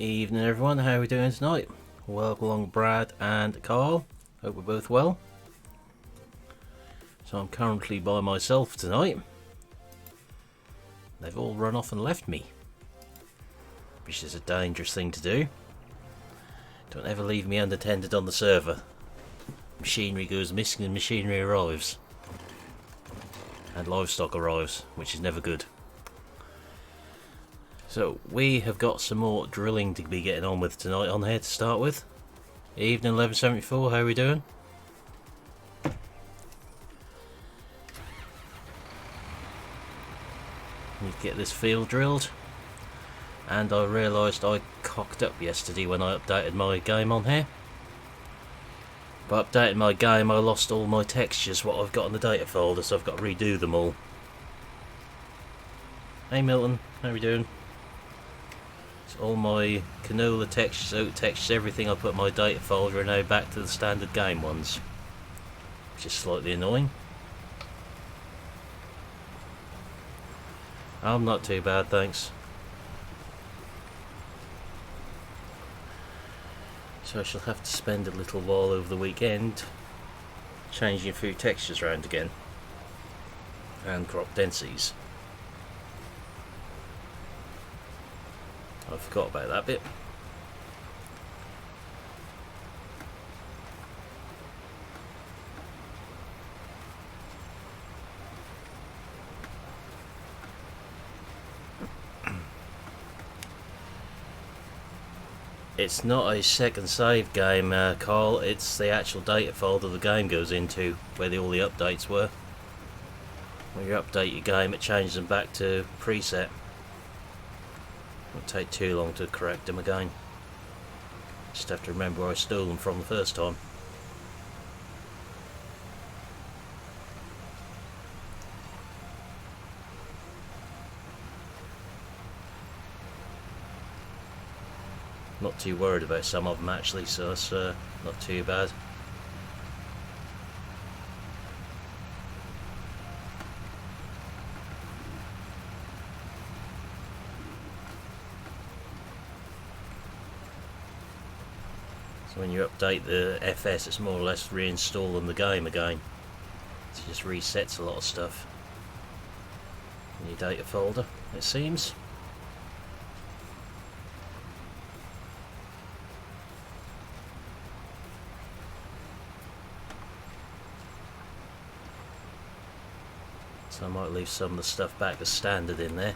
Evening everyone, how are we doing tonight? Welcome along Brad and Carl, hope we're both well. So I'm currently by myself tonight. They've all run off and left me, which is a dangerous thing to do. Don't ever leave me unattended on the server. Machinery goes missing and machinery arrives. And livestock arrives, which is never good. So we have got some more drilling to be getting on with tonight on here to start with. Evening 1174, how are we doing? Need to get this field drilled. And I realised I cocked up yesterday when I updated my game on here. By updating my game I lost all my textures what I've got in the data folder, so I've got to redo them all. Hey Milton, how are we doing? All my canola textures, oat textures, everything I put in my data folder are now back to the standard game ones, which is slightly annoying. I'm not too bad, thanks. So I shall have to spend a little while over the weekend changing a few textures around again and crop densities. I forgot about that bit. It's not a second save game, Carl, it's the actual data folder the game goes into, where all the updates were. When you update your game it changes them back to preset. Won't take too long to correct them again. Just have to remember where I stole them from the first time. Not too worried about some of them actually, so it's not too bad. So when you update the FS, it's more or less reinstalling the game again. It just resets a lot of stuff in your data folder, it seems. So I might leave some of the stuff back as standard in there.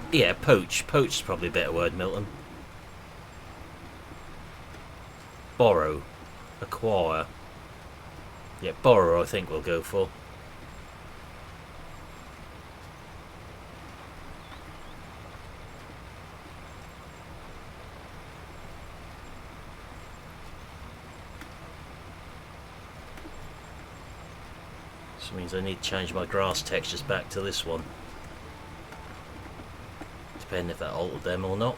Yeah, poach. Poach is probably a better word, Milton. Borrow. Acquire. Yeah, borrow I think we'll go for. This means I need to change my grass textures back to this one. Depending if that altered them or not.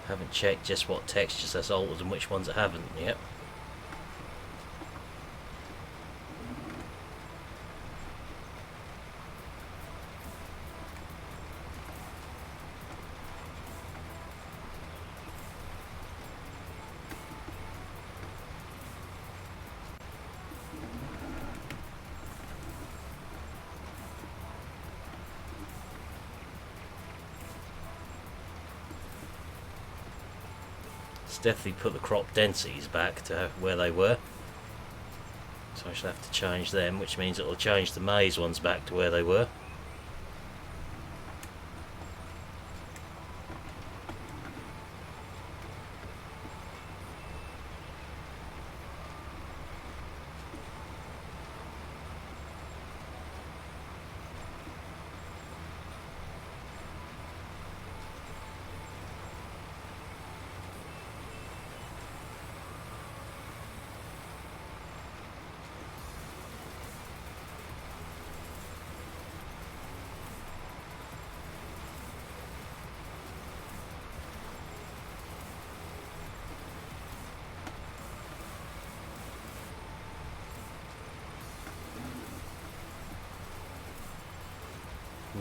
Haven't checked just what textures that's altered and which ones it haven't yet. Definitely put the crop densities back to where they were, so I shall have to change them, which means it will change the maize ones back to where they were.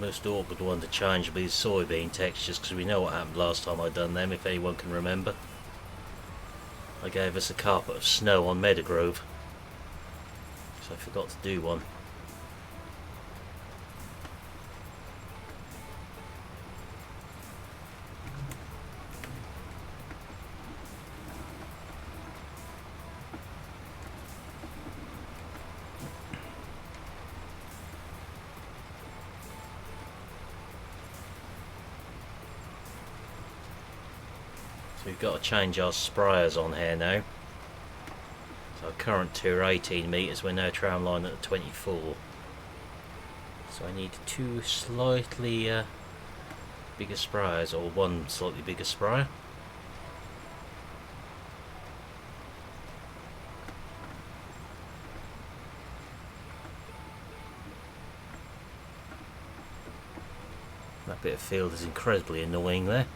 most awkward one to change will be the soybean textures, because we know what happened last time I done them, if anyone can remember. I gave us a carpet of snow on Meadowgrove, so I forgot to do one. So we've got to change our sprayers on here now. So our current two are 18 metres, we're now tramline at 24. So I need two slightly bigger sprayers, or one slightly bigger sprayer. That bit of field is incredibly annoying there.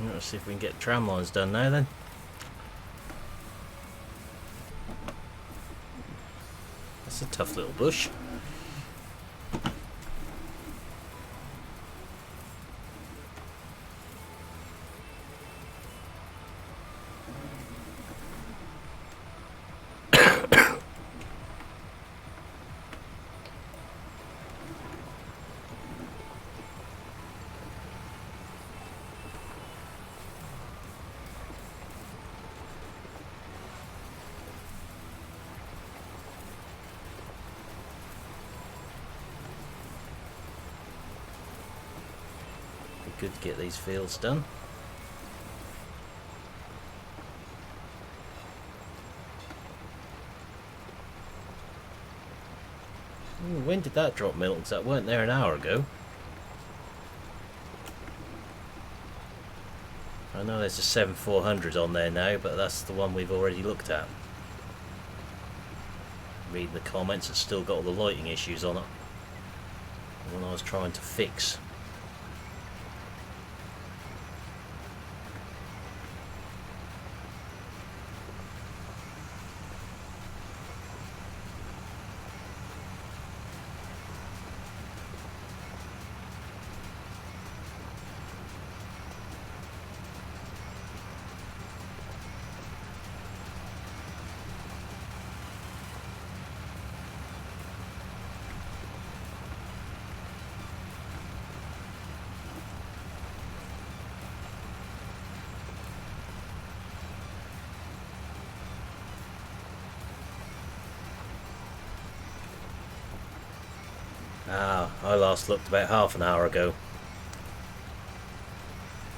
Let's see if we can get tram lines done now then. That's a tough little bush. Good to get these fields done. Ooh, when did that drop, Milton? 'Cause that weren't there an hour ago. I know there's a 7400 on there now, but that's the one we've already looked at. Reading the comments, it's still got all the lighting issues on it. The one I was trying to fix. Ah, I last looked about half an hour ago.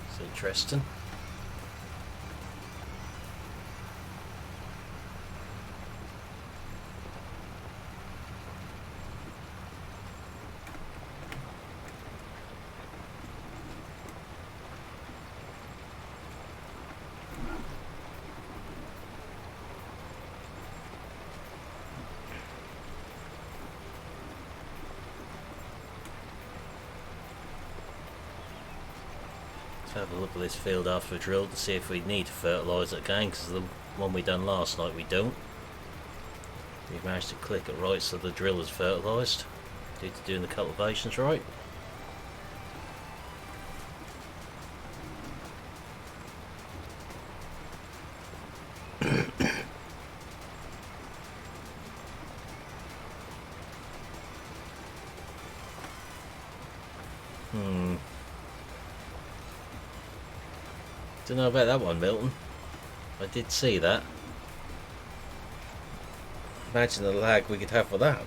It's interesting. Let's have a look at this field after we drilled to see if we need to fertilise it again, because the one we done last night we don't. We've managed to click it right so the drill is fertilised due to doing the cultivations right. Don't know about that one, Milton. I did see that. Imagine the lag we could have for that.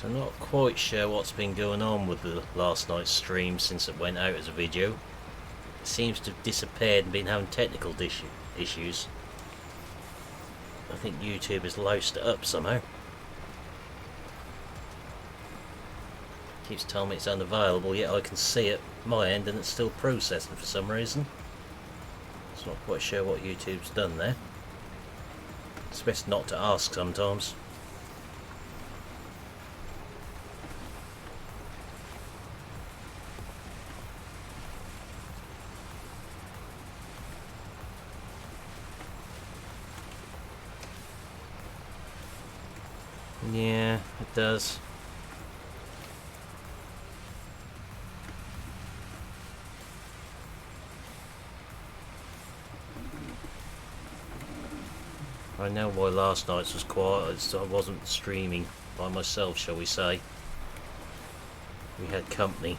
So I'm not quite sure what's been going on with the last night's stream since it went out as a video. It seems to have disappeared and been having technical issues. I think YouTube has loused it up somehow. Keeps telling me it's unavailable, yet I can see it my end and it's still processing for some reason. So I'm not quite sure what YouTube's done there. It's best not to ask sometimes. Yeah, it does. I know why last night's was quiet. I wasn't streaming by myself, shall we say. We had company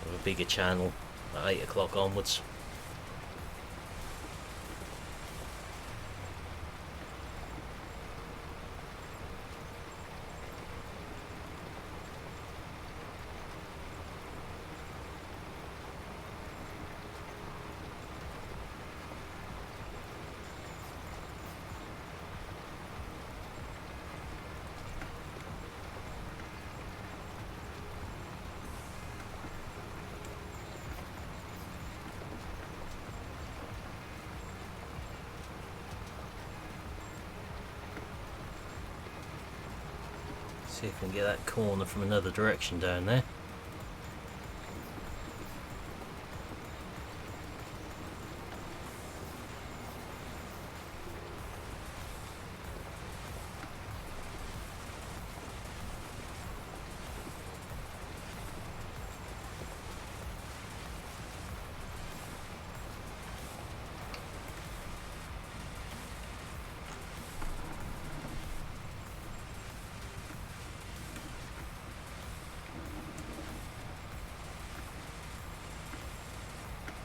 of a bigger channel at 8 o'clock onwards. See if we can get that corner from another direction down there.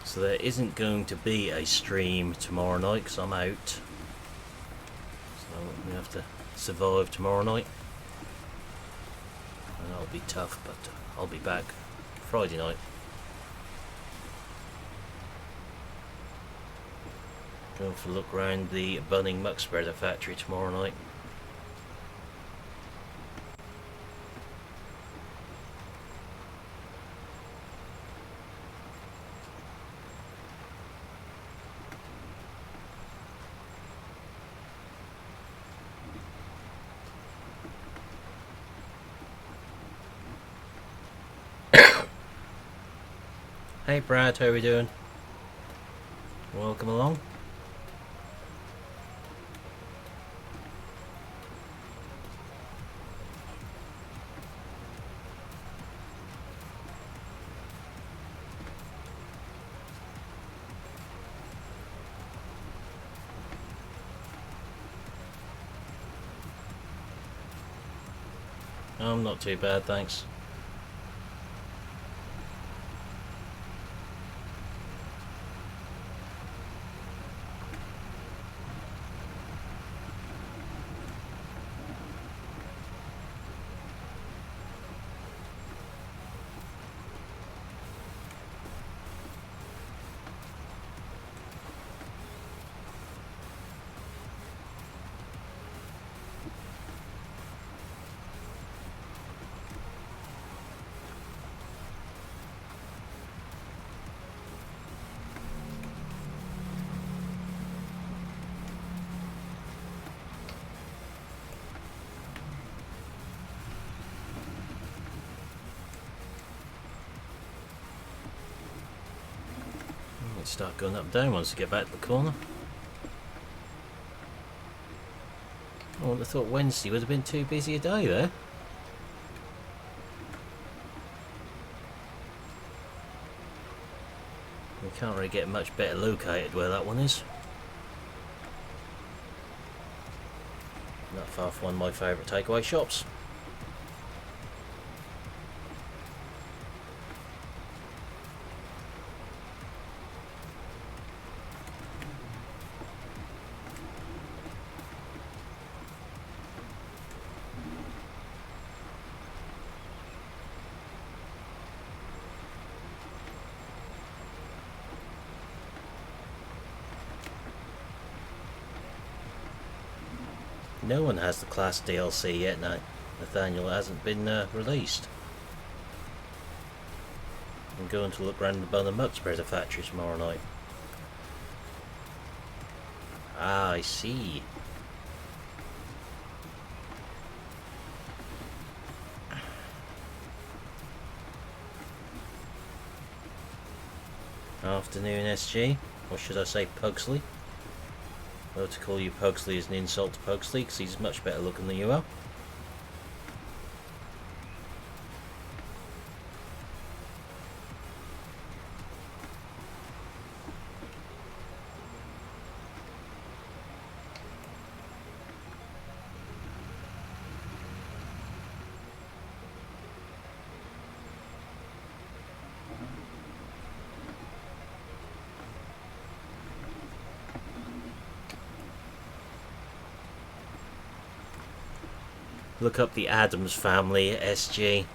So there isn't going to be a stream tomorrow night because I'm out. So we have to survive tomorrow night. And that'll be tough, but I'll be back Friday night. Going for a look round the Bunning Muck Spreader factory tomorrow night. Hey Brad, how are we doing? Welcome along. I'm not too bad, thanks. Start going up and down once we get back to the corner. I would have thought Wednesday would have been too busy a day there. We can't really get much better located where that one is. Not far from one of my favourite takeaway shops. No one has the class DLC yet now. Nathaniel, it hasn't been released. I'm going to look round the Motherboard factory tomorrow night. Ah, I see. Afternoon, SG. Or should I say Pugsley? Well, to call you Pugsley is an insult to Pugsley, because he's much better looking than you are. Look up the Addams family, SG.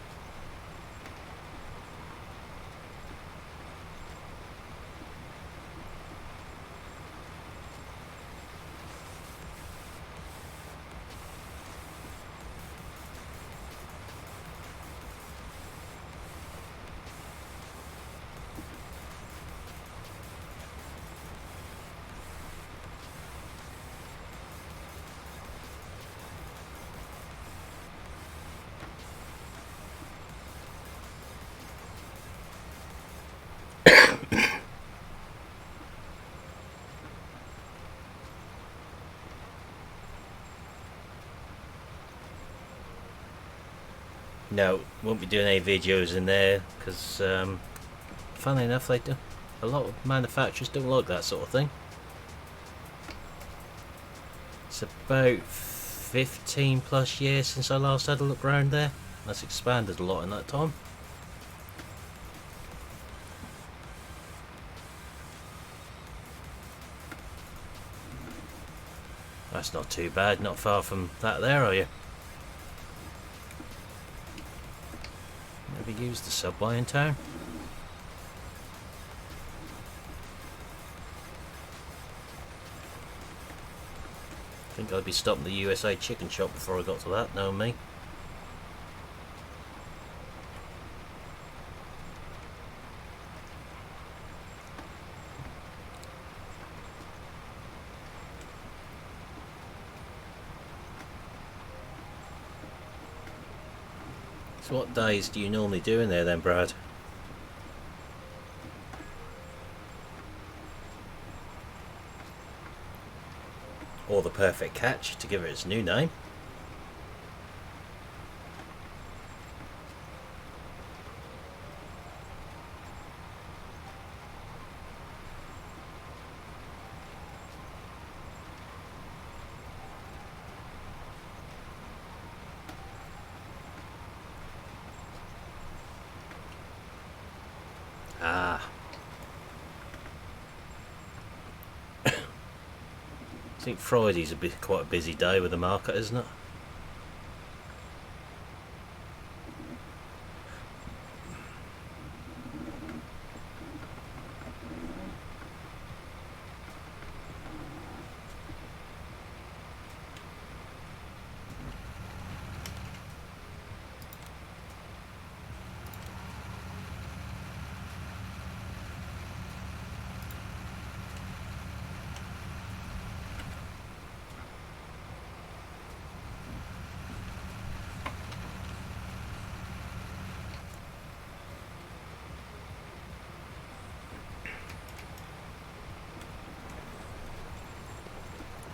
No, won't be doing any videos in there because, funnily enough, they do. A lot of manufacturers don't like that sort of thing. It's about 15 plus years since I last had a look around there. That's expanded a lot in that time. That's not too bad, not far from that there, are you? Never used the subway in town. I think I'd be stopping the USA chicken shop before I got to that, knowing me. So what days do you normally do in there then, Brad? Or the Perfect Catch, to give it its new name. Ah. I think Friday's quite a busy day with the market, isn't it?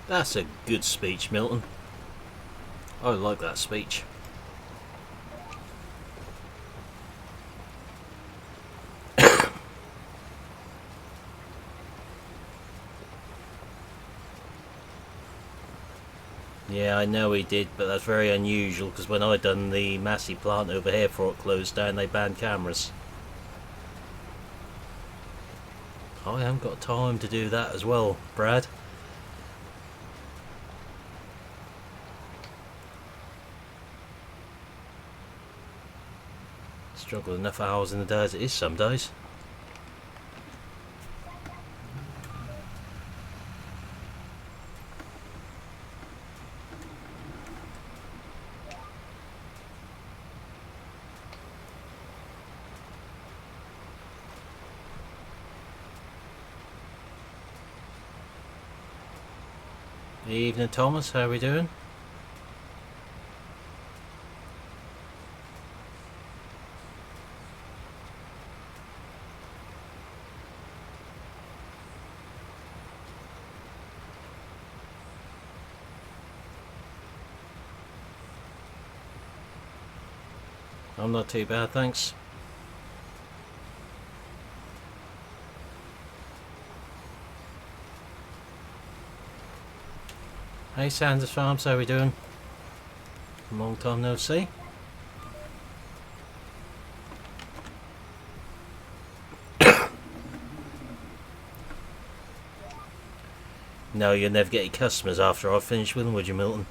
That's a good speech, Milton. I like that speech. Yeah, I know he did, but that's very unusual because when I done the Massey plant over here before it closed down, they banned cameras. I haven't got time to do that as well, Brad. Struggle enough hours in the day as it is some days. Evening, Thomas. How are we doing? I'm not too bad, thanks. Hey Sanders Farms, how we doing? Long time no see. No, you'll never get any customers after I've finished with them, would you, Milton?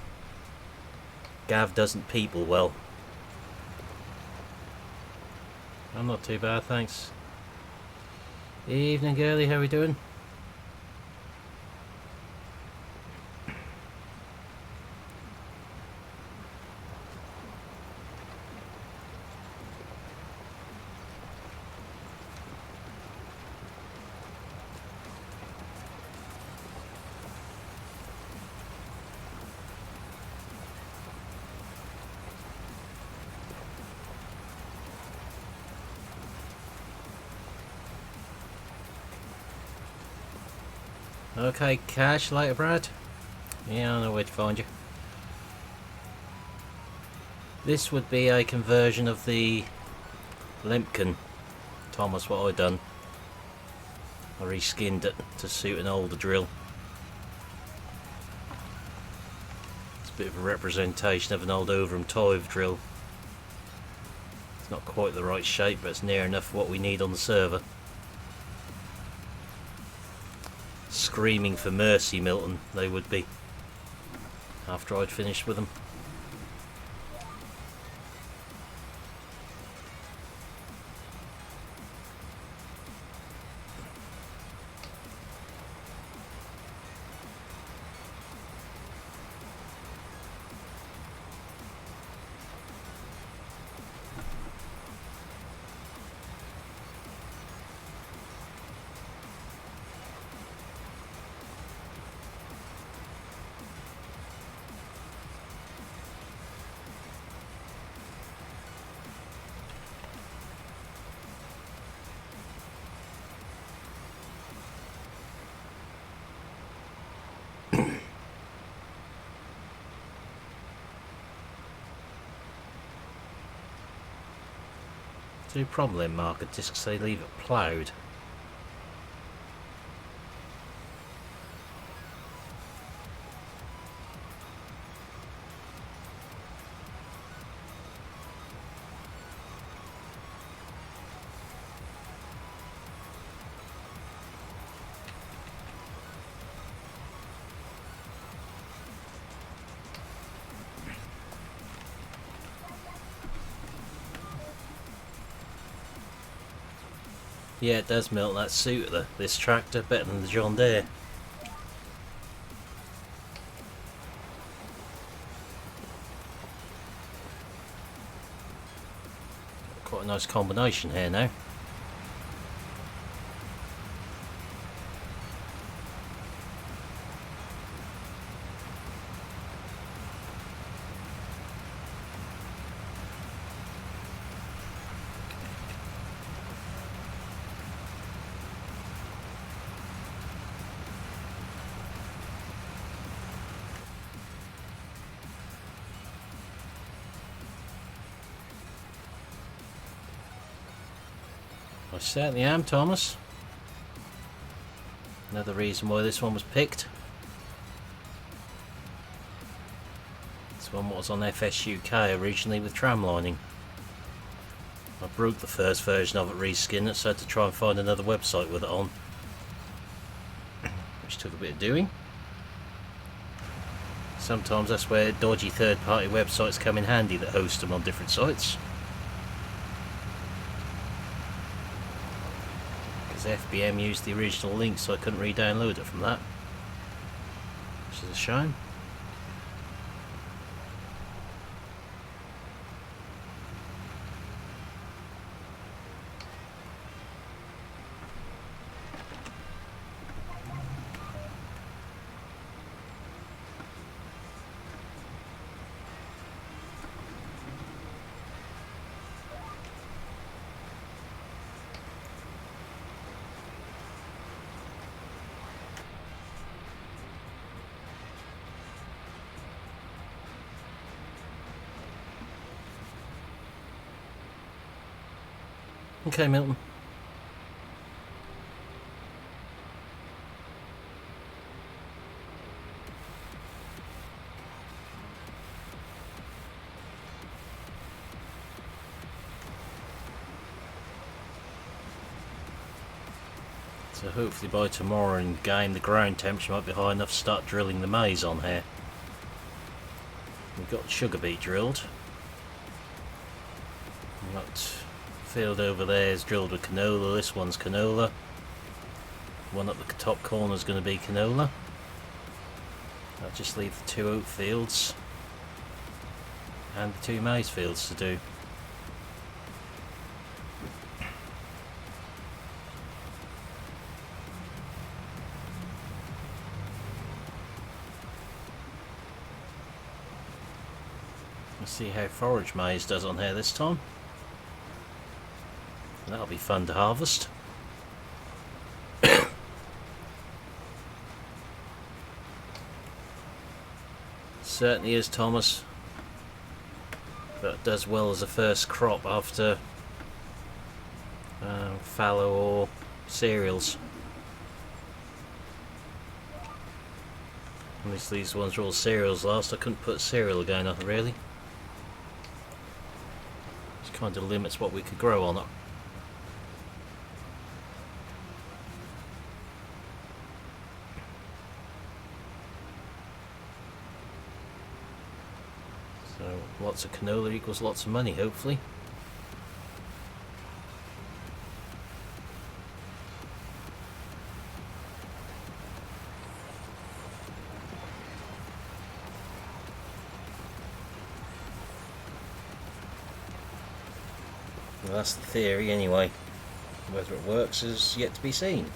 Gav doesn't people well. I'm not too bad, thanks. Evening, girlie, how we doing? Okay, Cash, later, Brad. Yeah, I know where to find you. This would be a conversion of the Limpkin, Thomas, what I done. I reskinned it to suit an older drill. It's a bit of a representation of an old Overham Tive drill. It's not quite the right shape, but it's near enough what we need on the server. Screaming for mercy, Milton, they would be, after I'd finished with them. The problem marker discs, they leave it ploughed. Yeah, it does melt that suit of this tractor better than the John Deere. Quite a nice combination here now. I certainly am, Thomas. Another reason why this one was picked. This one was on FS UK originally with tramlining. I broke the first version of it, reskinned it, so I had to try and find another website with it on, which took a bit of doing. Sometimes that's where dodgy third-party websites come in handy that host them on different sites. FBM used the original link, so I couldn't re-download it from that, which is a shame. Okay, Milton. So hopefully by tomorrow in game the ground temperature might be high enough to start drilling the maize on here. We've got sugar beet drilled. We've got field over there is drilled with canola. This one's canola. One up the top corner is going to be canola. I'll just leave the 2 oat fields and the 2 maize fields to do. Let's see how forage maize does on here this time. That'll be fun to harvest. Certainly is, Thomas. But it does well as a first crop after fallow or cereals. At least these ones were all cereals last. I couldn't put cereal again up really. Which kind of limits what we could grow on it. So lots of canola equals lots of money, hopefully. Well, that's the theory anyway. Whether it works is yet to be seen.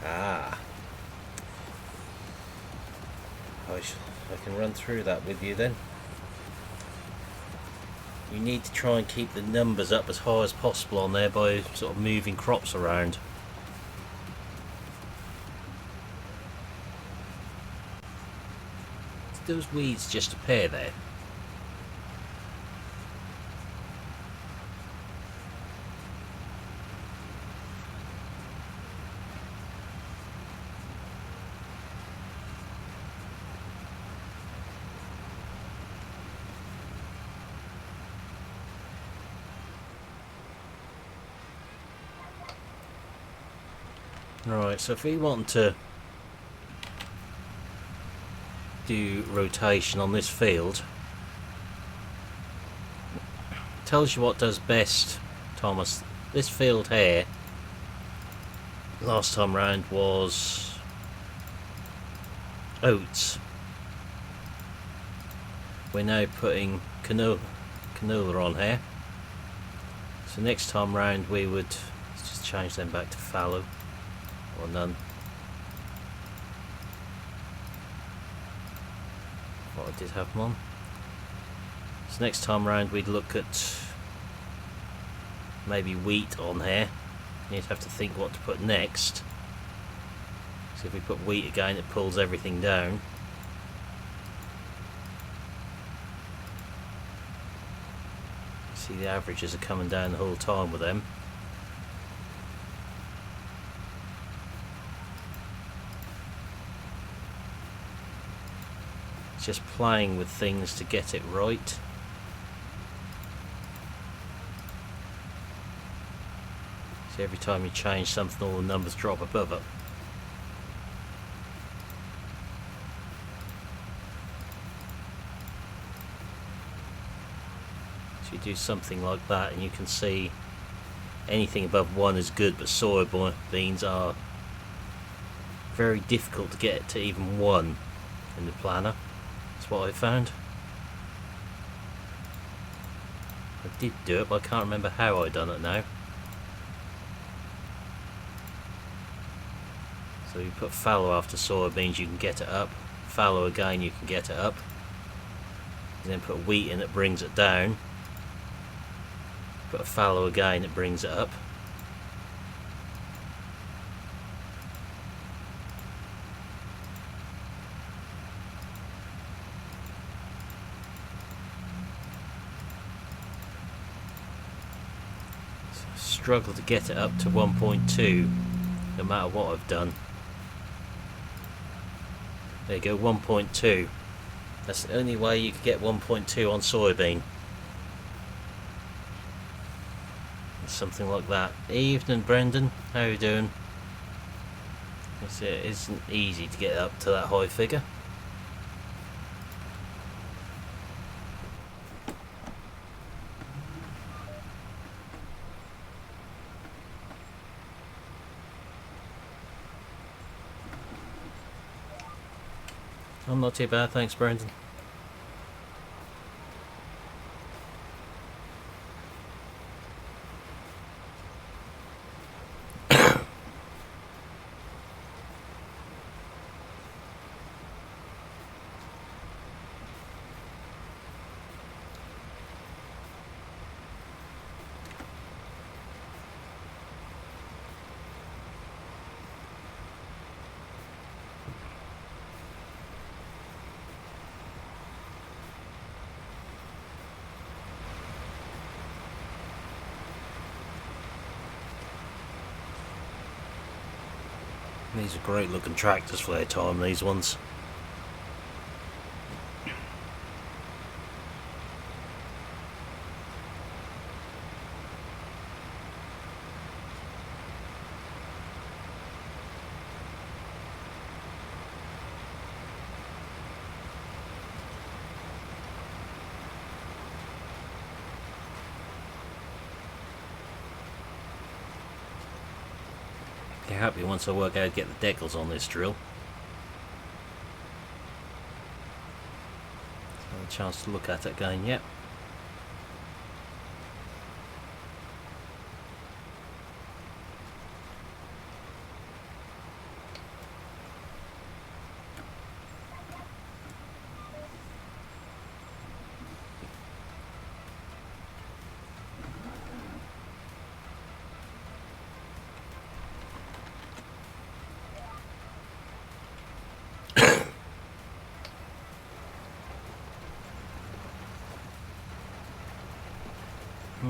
Ah. I can run through that with you then. You need to try and keep the numbers up as high as possible on there by sort of moving crops around. Did those weeds just appear there? Right, so if we want to do rotation on this field, tells you what does best, Thomas. This field here last time round was oats. We're now putting canola on here, so next time round we would just change them back to fallow or none. What I did have them on. So next time round we'd look at maybe wheat on here. You'd have to think what to put next. So if we put wheat again, it pulls everything down. See, the averages are coming down the whole time with them. Just playing with things to get it right. So every time you change something, all the numbers drop above it. So you do something like that and you can see anything above 1 is good, but soybeans are very difficult to get to even 1 in the planner. That's what I found. I did do it, but I can't remember how I done it now. So you put fallow after soybeans, you can get it up. Fallow again, you can get it up. And then put wheat in, it brings it down. Put a fallow again, it brings it up. struggle to get it up to 1.2 no matter what I've done. There you go, 1.2. That's the only way you could get 1.2 on soybean. Something like that. Evening, Brendan. How are you doing? It isn't easy to get up to that high figure. I'm not too bad, thanks, Brendan. These are great looking tractors for their time, these ones. Get happy once I work out how to get the decals on this drill. Have a chance to look at it again yet.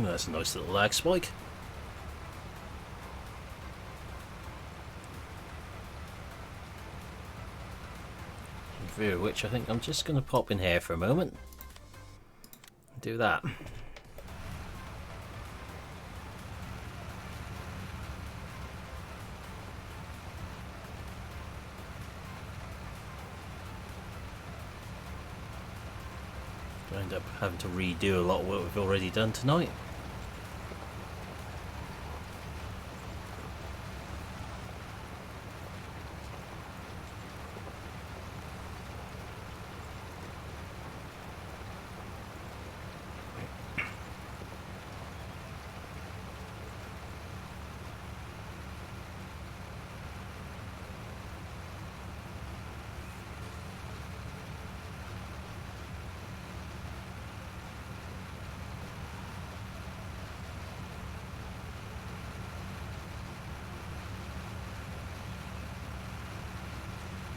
That's a nice little lag spike. In view of which, I think I'm just going to pop in here for a moment and do that. I end up having to redo a lot of what we've already done tonight.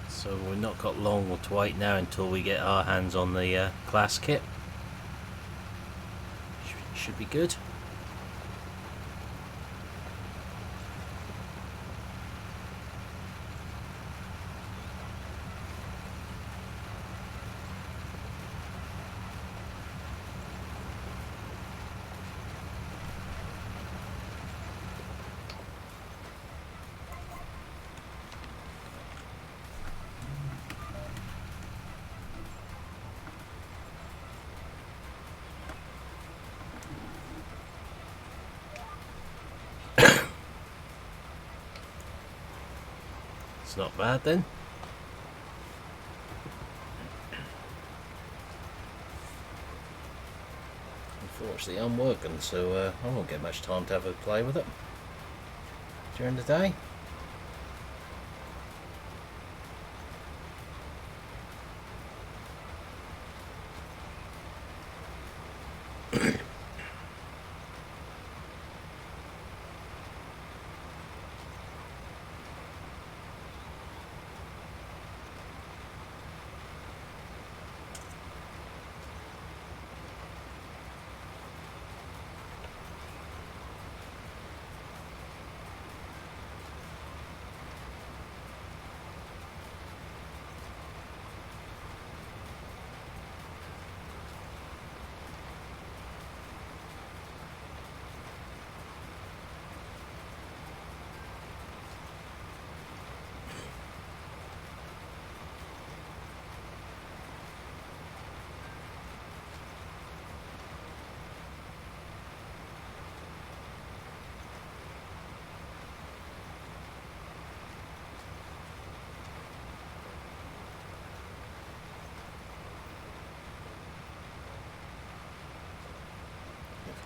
So we've not got long to wait now until we get our hands on the class kit. Should be good. It's not bad then. Unfortunately I'm working, so I won't get much time to have a play with it during the day.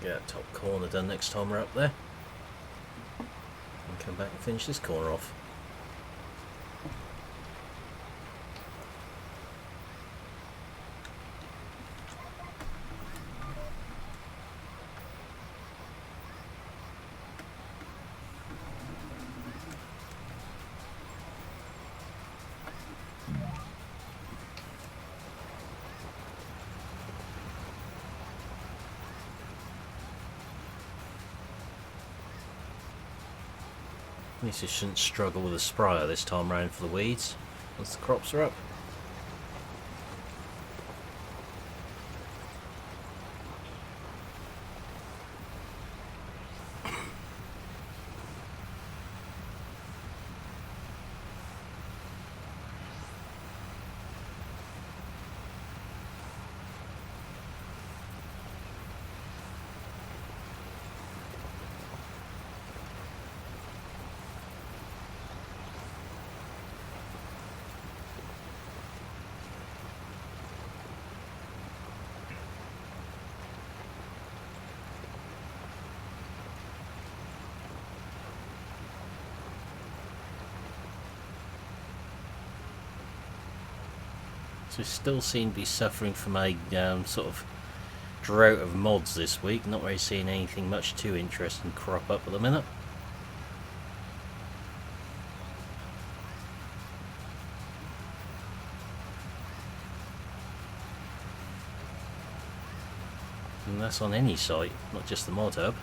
Get that top corner done next time we're up there. And come back and finish this corner off. At least you shouldn't struggle with a sprayer this time round for the weeds once the crops are up. So we still seem to be suffering from a sort of drought of mods this week. Not really seeing anything much too interesting crop up at the minute. And that's on any site, not just the mod hub.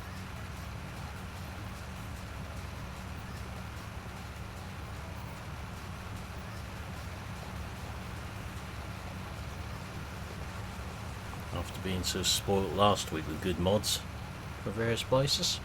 After being so spoilt last week with good mods for various places.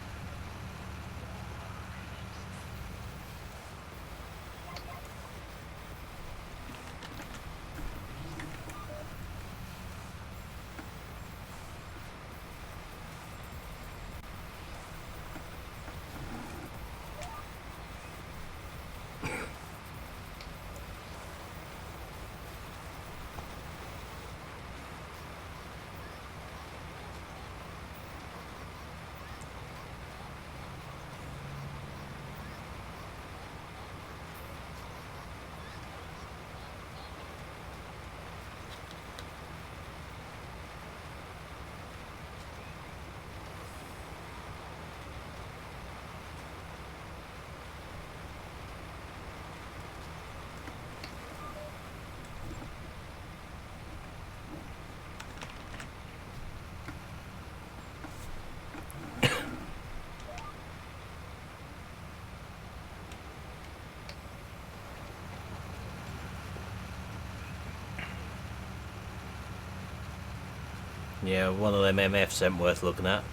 Yeah, one of them MFs ain't worth looking at.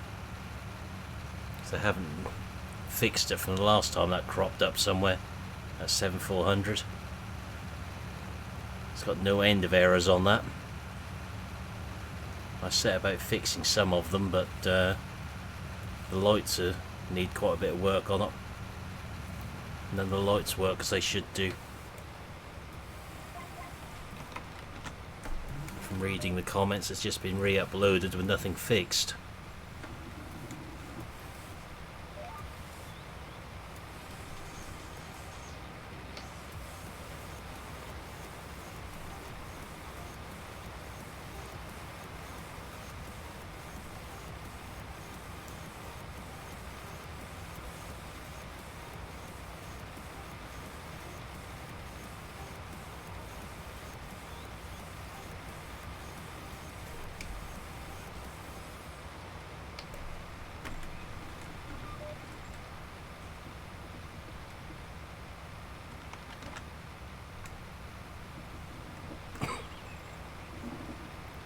They haven't fixed it from the last time that cropped up somewhere at 7400. It's got no end of errors on that. I set about fixing some of them, but the lights need quite a bit of work on it. And then the lights work as they should do. From reading the comments, it's just been re-uploaded with nothing fixed.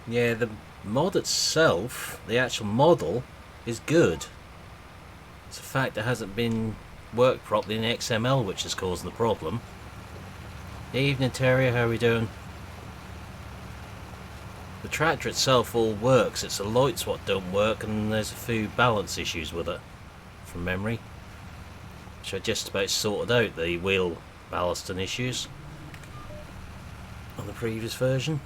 Yeah, the mod itself, the actual model, is good. It's the fact it hasn't been worked properly in XML which is causing the problem. Evening Terrier, how are we doing? The tractor itself all works, it's the lights what don't work, and there's a few balance issues with it, from memory. Which I just about sorted out, the wheel ballast and issues on the previous version.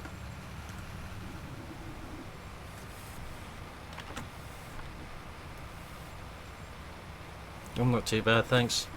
I'm not too bad, thanks.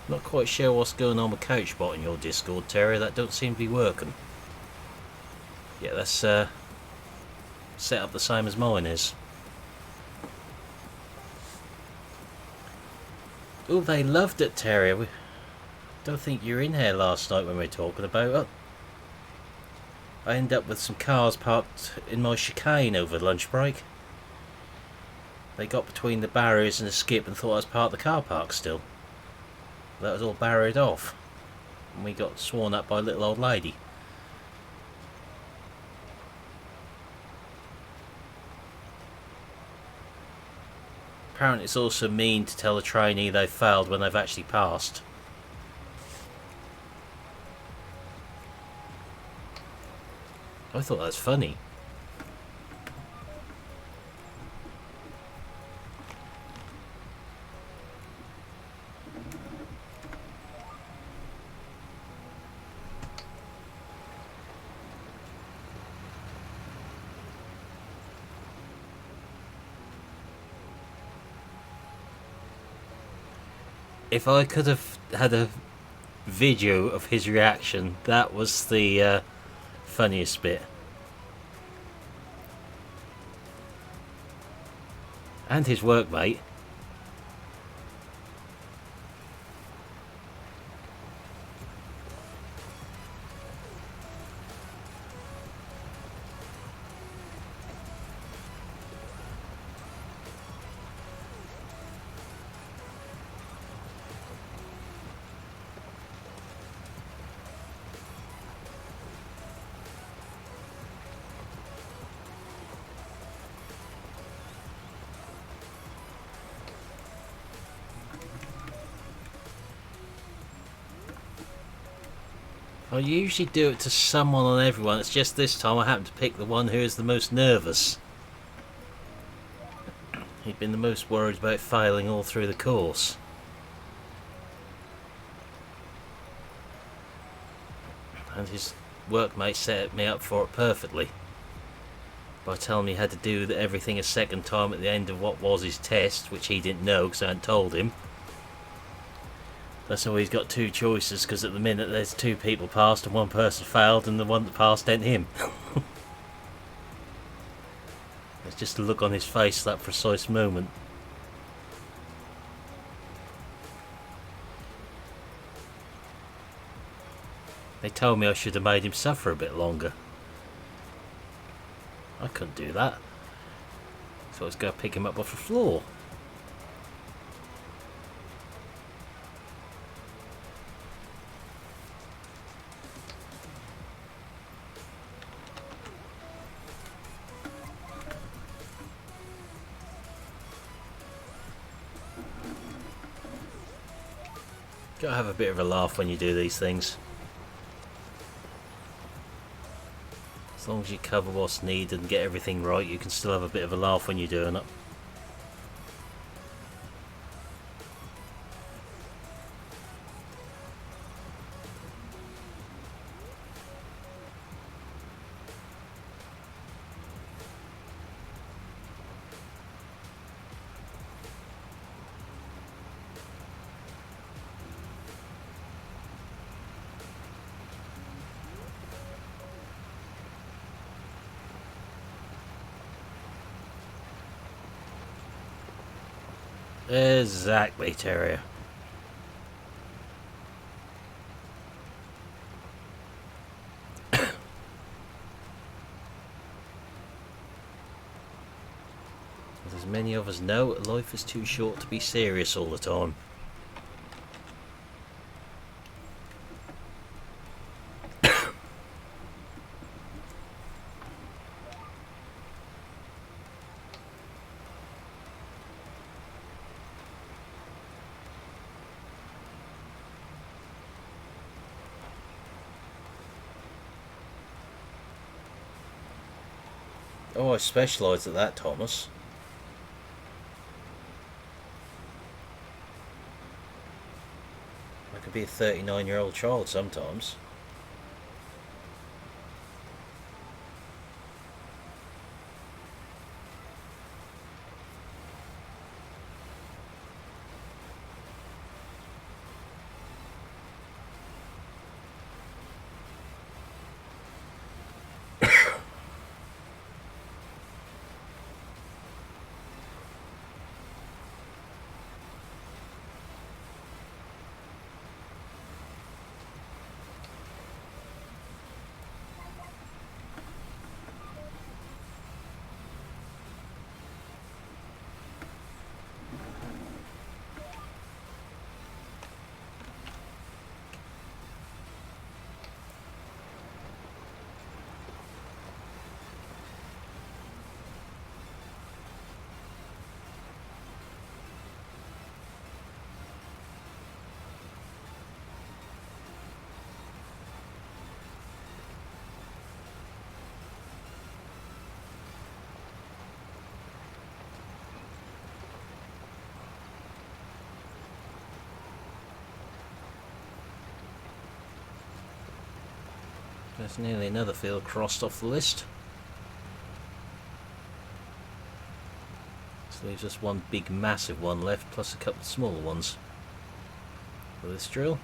Not quite sure what's going on with CouchBot in your Discord, Terry. That don't seem to be working. Yeah, that's set up the same as mine is. Oh, they loved it, Terry. I don't think you were in here last night when we were talking about it. I ended up with some cars parked in my chicane over lunch break. They got between the barriers and the skip and thought I was part of the car park still. That was all barriered off. And we got sworn at by a little old lady. Apparently it's also mean to tell a trainee they've failed when they've actually passed. I thought that was funny. If I could have had a video of his reaction, that was the funniest bit. And his workmate. I usually do it to someone on everyone, it's just this time I happened to pick the one who is the most nervous. He'd been the most worried about failing all through the course. And his workmate set me up for it perfectly. By telling me he had to do everything a second time at the end of what was his test, which he didn't know because I hadn't told him. That's why he's got two choices, because at the minute there's two people passed and one person failed, and the one that passed ain't him. It's just the look on his face at that precise moment. They told me I should have made him suffer a bit longer. I couldn't do that. So I was going to pick him up off the floor. Gotta have a bit of a laugh when you do these things. As long as you cover what's needed and get everything right, you can still have a bit of a laugh when you're doing it. Exactly, Terrier. As many of us know, life is too short to be serious all the time. Oh, I specialised at that, Thomas. I could be a 39-year-old child sometimes. There's nearly another field crossed off the list. This leaves us one big massive one left, plus a couple of smaller ones for this drill.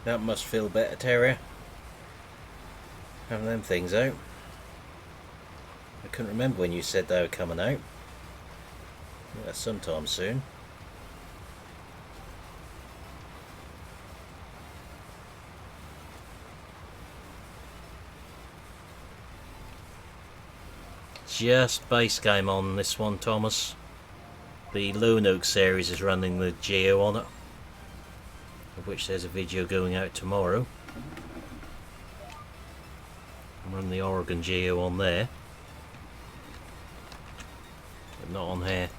That must feel better, Terrier. Having them things out. I couldn't remember when you said they were coming out. Yeah, sometime soon. Just base game on this one, Thomas. The Lunoke series is running the Geo on it, of which there's a video going out tomorrow. I'm running the Oregon Geo on there, but not on here.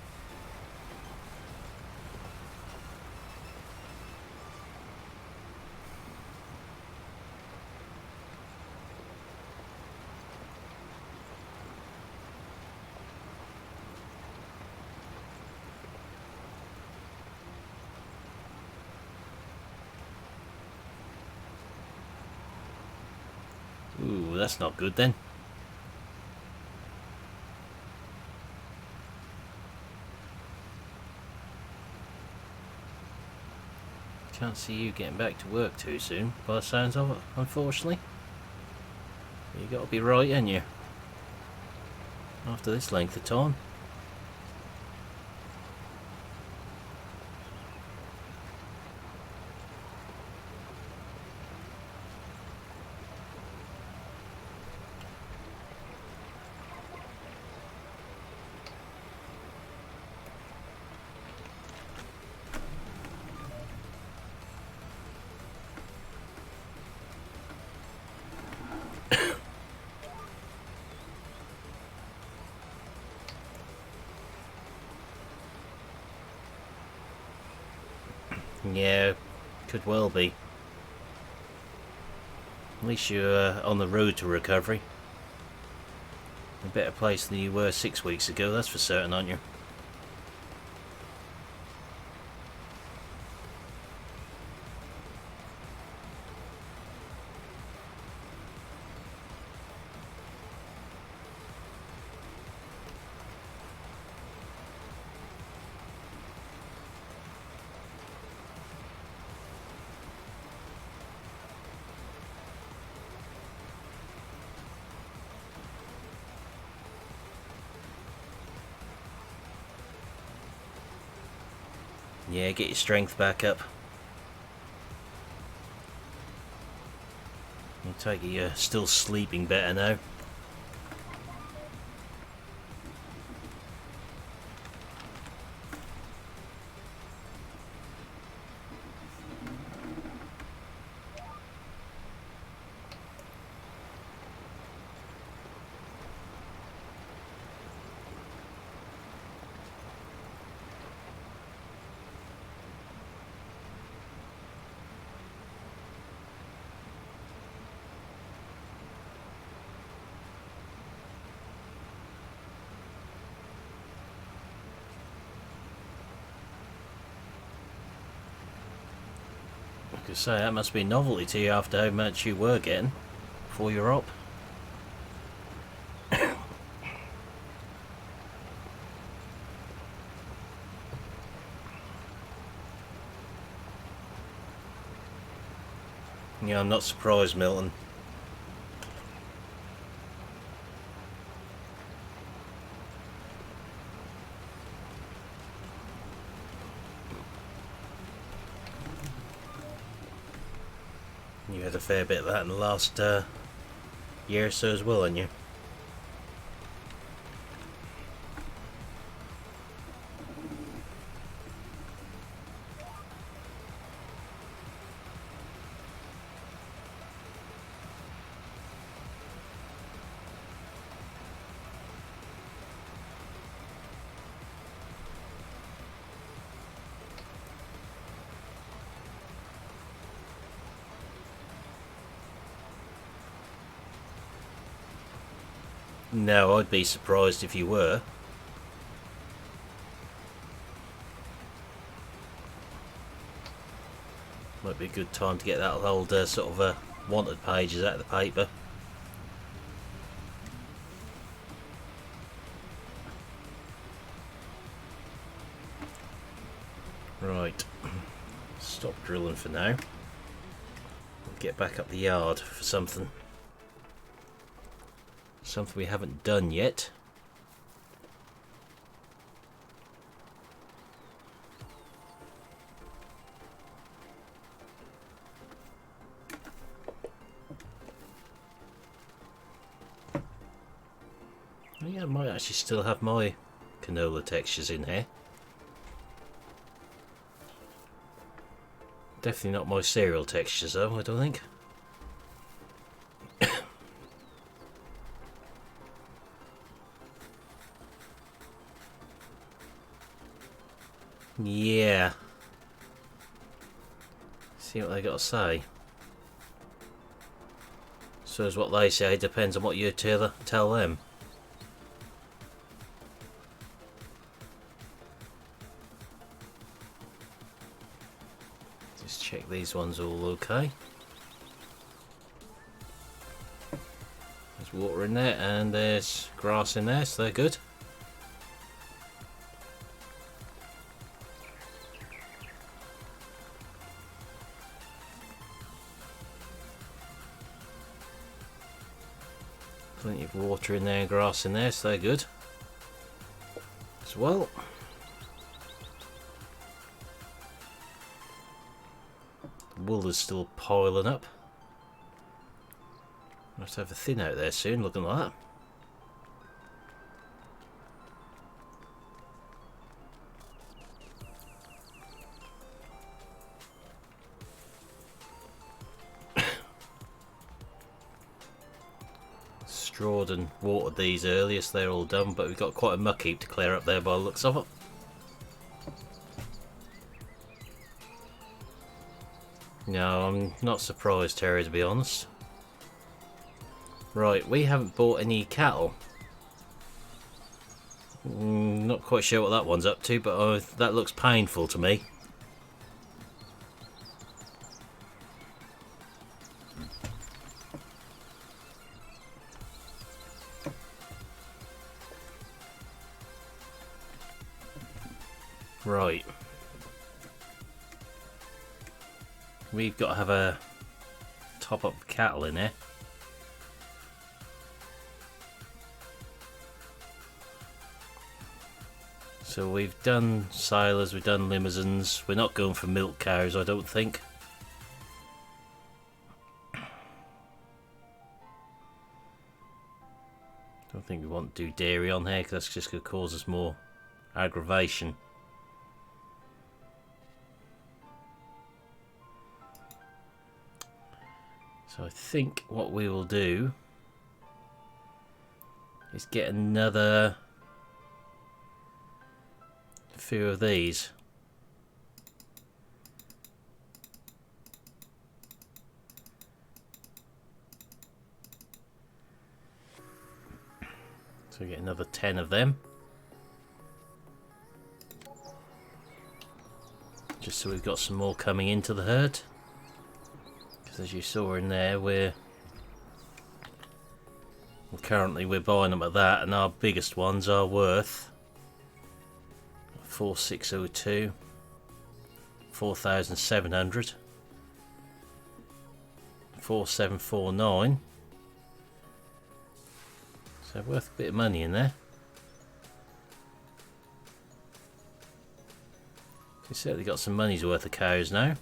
Ooh, that's not good then. Can't see you getting back to work too soon, by the sounds of it, unfortunately. You got to be right, ain't you? After this length of time. Yeah, could well be. At least you're on the road to recovery. A better place than you were 6 weeks ago, that's for certain, aren't you? Yeah, get your strength back up. I take it you're still sleeping better now. Like I say, that must be a novelty to you after how much you were getting before you're up. Yeah, I'm not surprised, Milton. You had a fair bit of that in the last year or so as well, haven't you? No, I'd be surprised if you were. Might be a good time to get that old sort of wanted pages out of the paper. Right, stop drilling for now. Get back up the yard for something. Something we haven't done yet. Yeah, I might actually still have my canola textures in here. Definitely not my cereal textures though, I don't think. Yeah. See what they got to say. So as what they say depends on what you tell them. Just check these ones all okay. There's water in there and there's grass in there, so they're good. Plenty of water in there and grass in there, so they're good as well. The wool is still piling up. I'll have to have a thin out there soon, looking like that. Strawed and watered these earlier, so they're all done, but we've got quite a muck heap to clear up there by the looks of it. No, I'm not surprised, Terry, to be honest. Right, we haven't bought any cattle. Not quite sure what that one's up to, but that looks painful to me. Right. We've got to have a top up cattle in here. So we've done sailors, we've done limousines. We're not going for milk cows, I don't think. Don't think we want to do dairy on here because that's just going to cause us more aggravation. So I think what we will do is get another few of these. So we get another 10 of them. Just so we've got some more coming into the herd. Because as you saw in there, we're currently buying them at that, and our biggest ones are worth 4602, 4700, 4749. So worth a bit of money in there. We've certainly got some money's worth of cows now.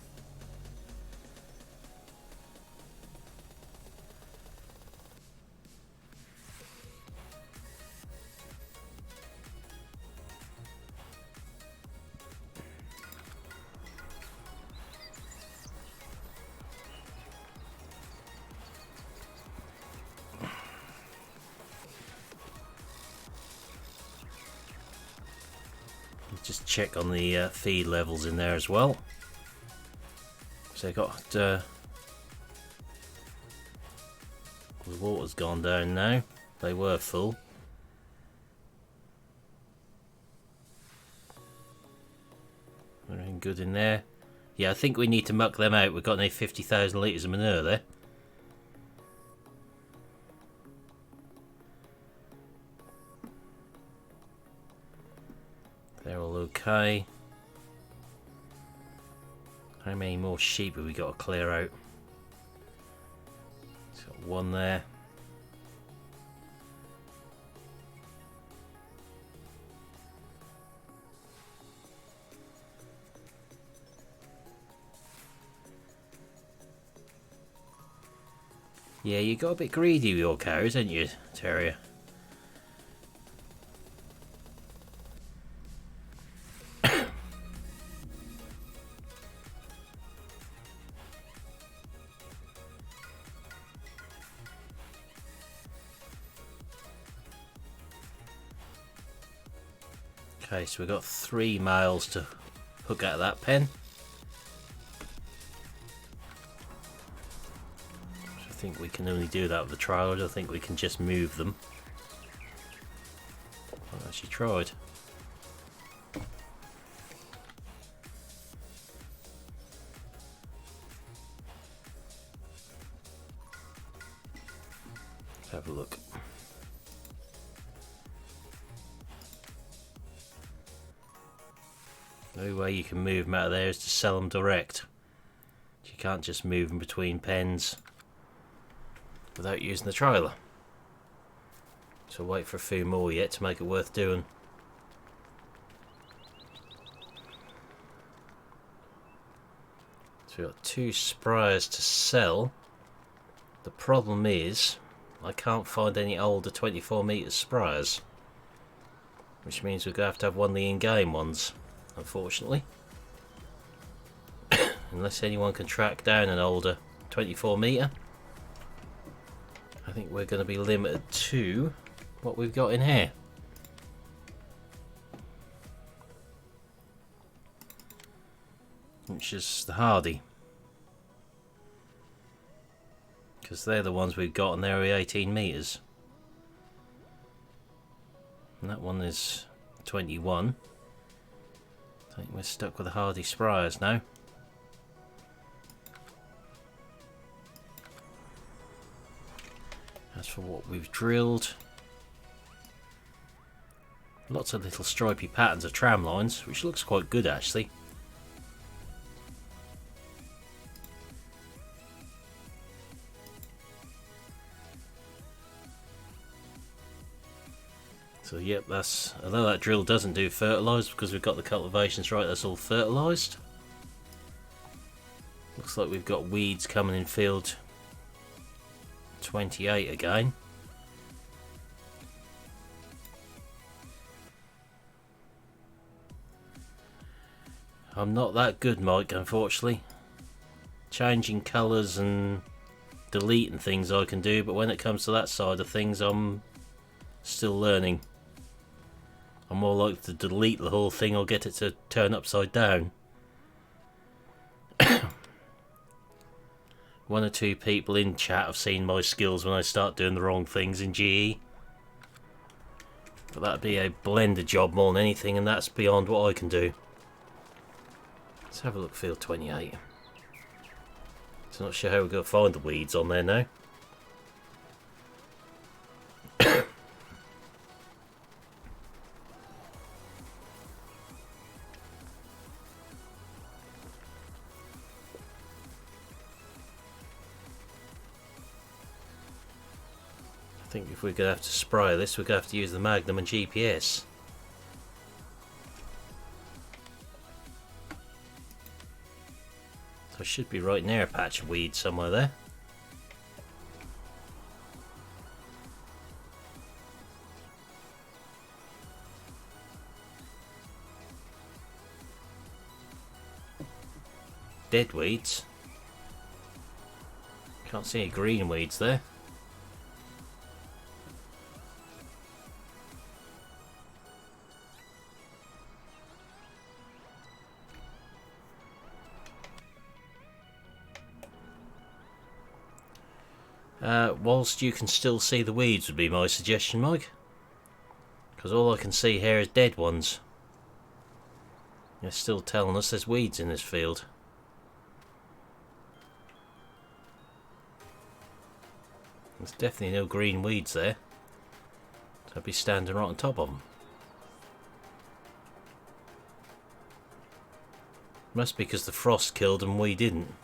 Just check on the feed levels in there as well. So I got the water's gone down now. They were full. Everything good in there. Yeah, I think we need to muck them out. We've got nearly 50,000 litres of manure there. They're all okay. How many more sheep have we got to clear out? It's got one there. Yeah, you got a bit greedy with your cows, didn't you, Terrier? Okay, so we've got 3 males to hook out of that pen. I think we can only do that with the trial. I don't think we can just move them. I've actually tried. Let's have a look. The only way you can move them out of there is to sell them direct. You can't just move them between pens without using the trailer. So wait for a few more yet to make it worth doing. So we've got 2 sprayers to sell. The problem is I can't find any older 24 metre sprayers, which means we're going to have one of the in-game ones, unfortunately. Unless anyone can track down an older 24 metre. I think we're going to be limited to what we've got in here. Which is the Hardy. Because they're the ones we've got and they're 18 metres. And that one is 21. I think we're stuck with the Hardy sprayers now. As for what we've drilled, lots of little stripy patterns of tram lines, which looks quite good actually. So yep, that's, although that drill doesn't do fertilised because we've got the cultivations right, that's all fertilised. Looks like we've got weeds coming in field 28 again. I'm not that good, Mike, unfortunately. Changing colours and deleting things I can do, but when it comes to that side of things, I'm still learning. I'm more likely to delete the whole thing or get it to turn upside down. One or two people in chat have seen my skills when I start doing the wrong things in GE. But that'd be a blender job more than anything, and that's beyond what I can do. Let's have a look, field 28. So not sure how we're going to find the weeds on there now. I think if we're going to have to spray this, we're going to have to use the Magnum and GPS. So I should be right near a patch of weed somewhere there. Dead weeds. Can't see any green weeds there. Whilst you can still see the weeds would be my suggestion, Mike. Because all I can see here is dead ones. They're still telling us there's weeds in this field. There's definitely no green weeds there. So I'd be standing right on top of them. Must be because the frost killed them and we didn't.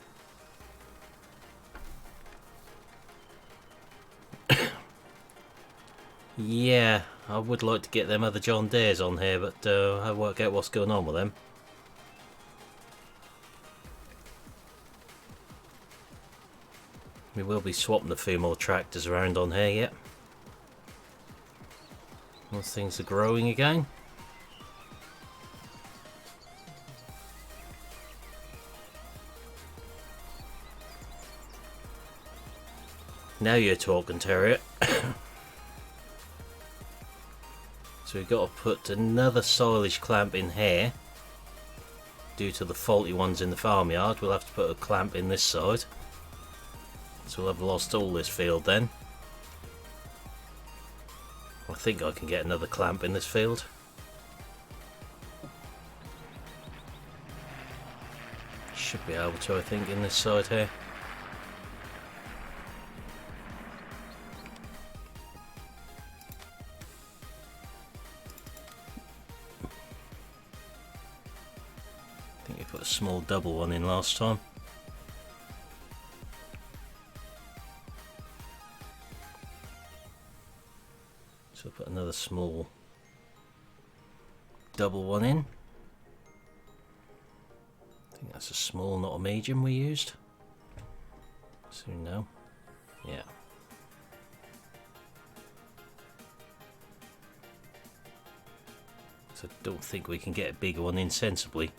Yeah, I would like to get them other John Deeres on here, but I'll work out what's going on with them. We will be swapping a few more tractors around on here yet. Once things are growing again. Now you're talking, Terrier. So we've got to put another silage clamp in here. Due to the faulty ones in the farmyard, we'll have to put a clamp in this side. So we'll have lost all this field then. I think I can get another clamp in this field. Should be able to, I think, in this side here. I think we put a small double one in last time. So put another small double one in. I think that's a small, not a medium we used. Soon now. Yeah. So I don't think we can get a bigger one in sensibly.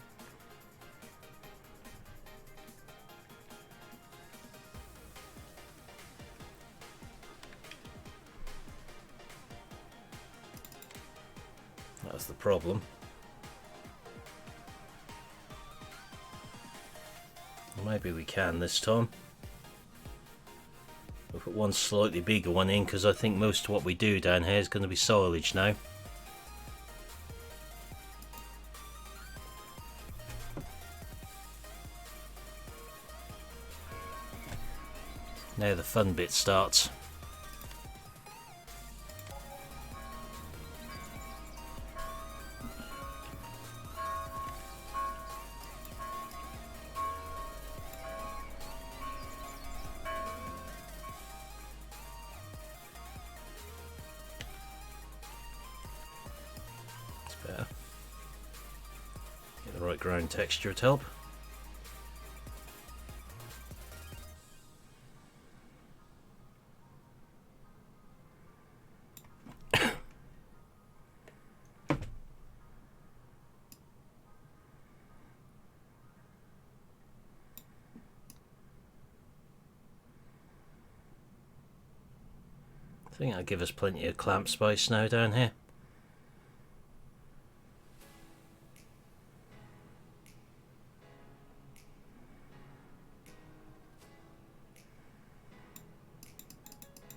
That's the problem. Maybe we can this time. We'll put one slightly bigger one in because I think most of what we do down here is going to be silage now. Now the fun bit starts. bright ground texture would help. I think that'll give us plenty of clamp space now down here.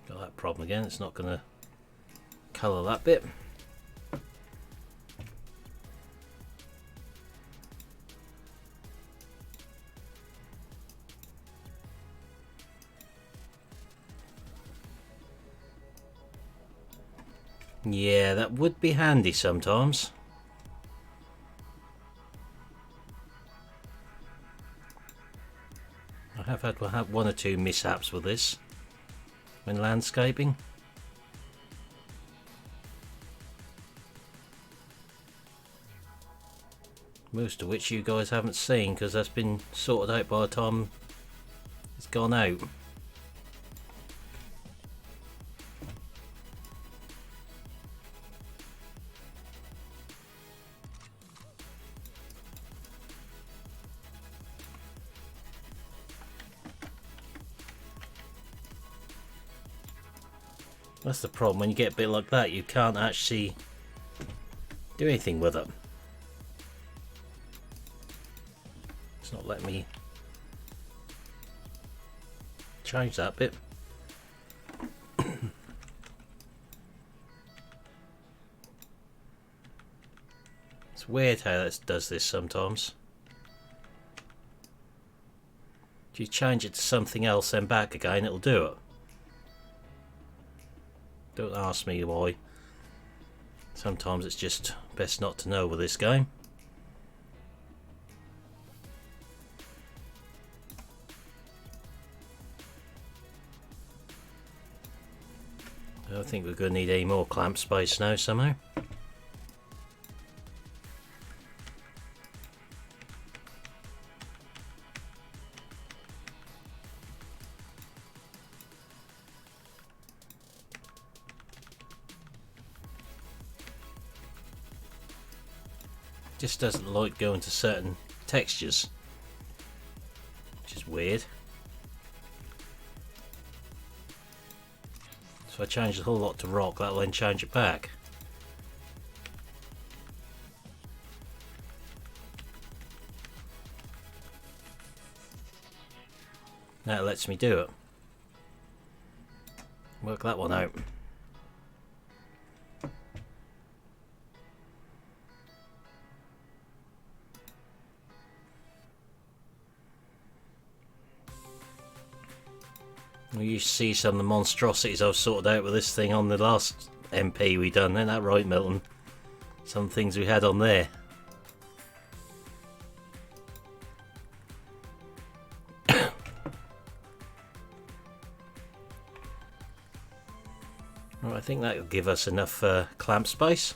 Got that problem again, it's not going to colour that bit. Yeah, that would be handy sometimes. I have had one or two mishaps with this when landscaping. Most of which you guys haven't seen because that's been sorted out by the time it's gone out. That's the problem, when you get a bit like that you can't actually do anything with it. It's not letting me change that bit. It's weird how it does this sometimes. If you change it to something else then back again, it'll do it. Don't ask me why. Sometimes it's just best not to know with this game. I don't think we're going to need any more clamp space now somehow. Just doesn't like going to certain textures, which is weird. So I change the whole lot to rock, that'll then change it back. Now it lets me do it. Work that one out. We used to see some of the monstrosities I've sorted out with this thing on the last MP we done. Isn't that right, Milton? Some things we had on there. Well, I think that will give us enough clamp space.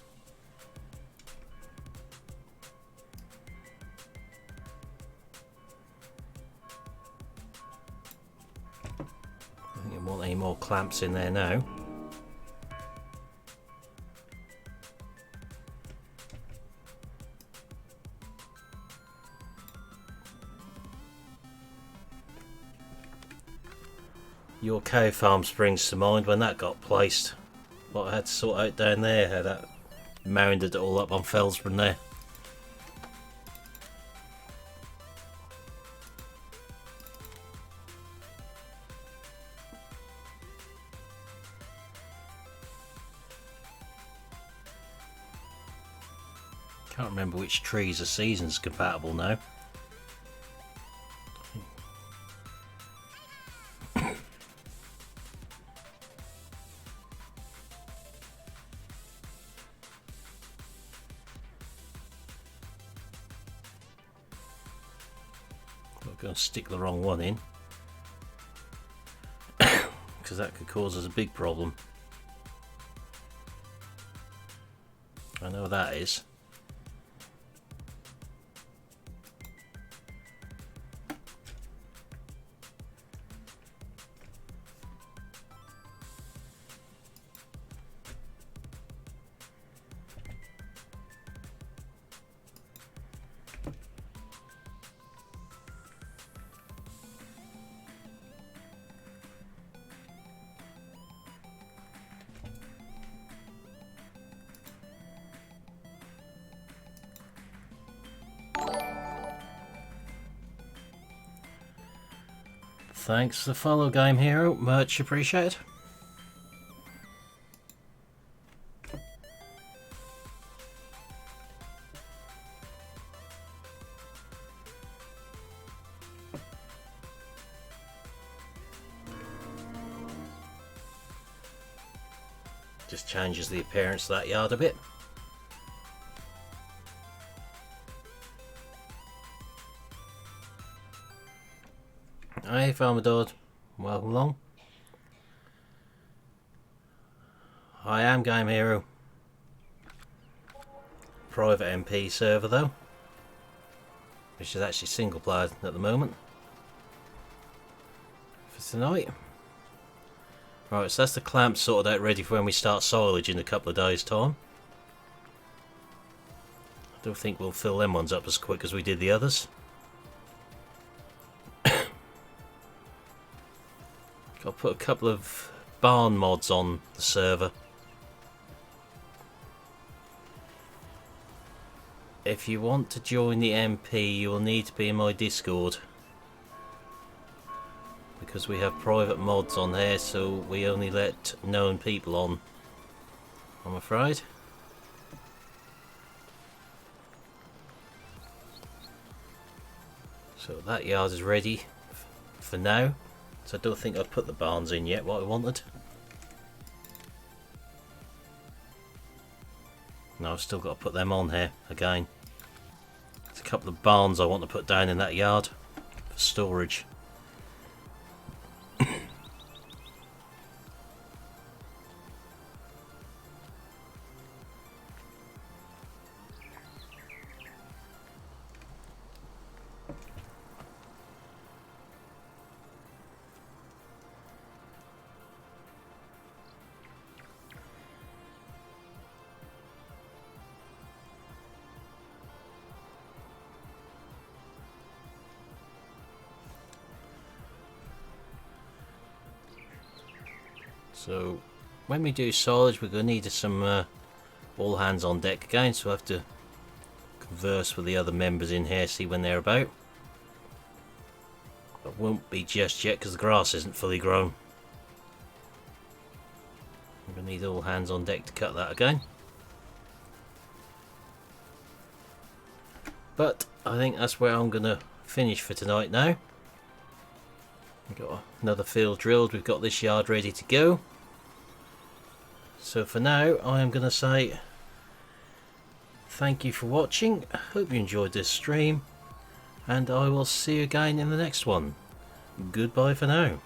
Want any more clamps in there now? Your cow farm springs to mind when that got placed. What I had to sort out down there, how that mounded it all up on Felsburn there. Can't remember which trees are seasons compatible now. I'm going to stick the wrong one in because that could cause us a big problem. I know that is. Thanks for the follow, Game Hero. Much appreciated. Just changes the appearance of that yard a bit. Hey Motherboard, welcome along. I am Game Hero. Private MP server though, which is actually single player at the moment for tonight. Right, so that's the clamp sorted out, ready for when we start silage in a couple of days' time. I don't think we'll fill them ones up as quick as we did the others. Got to put a couple of barn mods on the server. If you want to join the MP, you will need to be in my Discord, because we have private mods on here, so we only let known people on, I'm afraid. So that yard is ready for now. So I don't think I've put the barns in yet, what I wanted. No, I've still got to put them on here again. There's a couple of barns I want to put down in that yard for storage. So when we do silage, we're going to need some all hands on deck again, so we'll have to converse with the other members in here, see when they're about. But won't be just yet because the grass isn't fully grown. We're going to need all hands on deck to cut that again. But I think that's where I'm going to finish for tonight now. We've got another field drilled, we've got this yard ready to go. So for now, I am going to say thank you for watching, hope you enjoyed this stream, and I will see you again in the next one. Goodbye for now.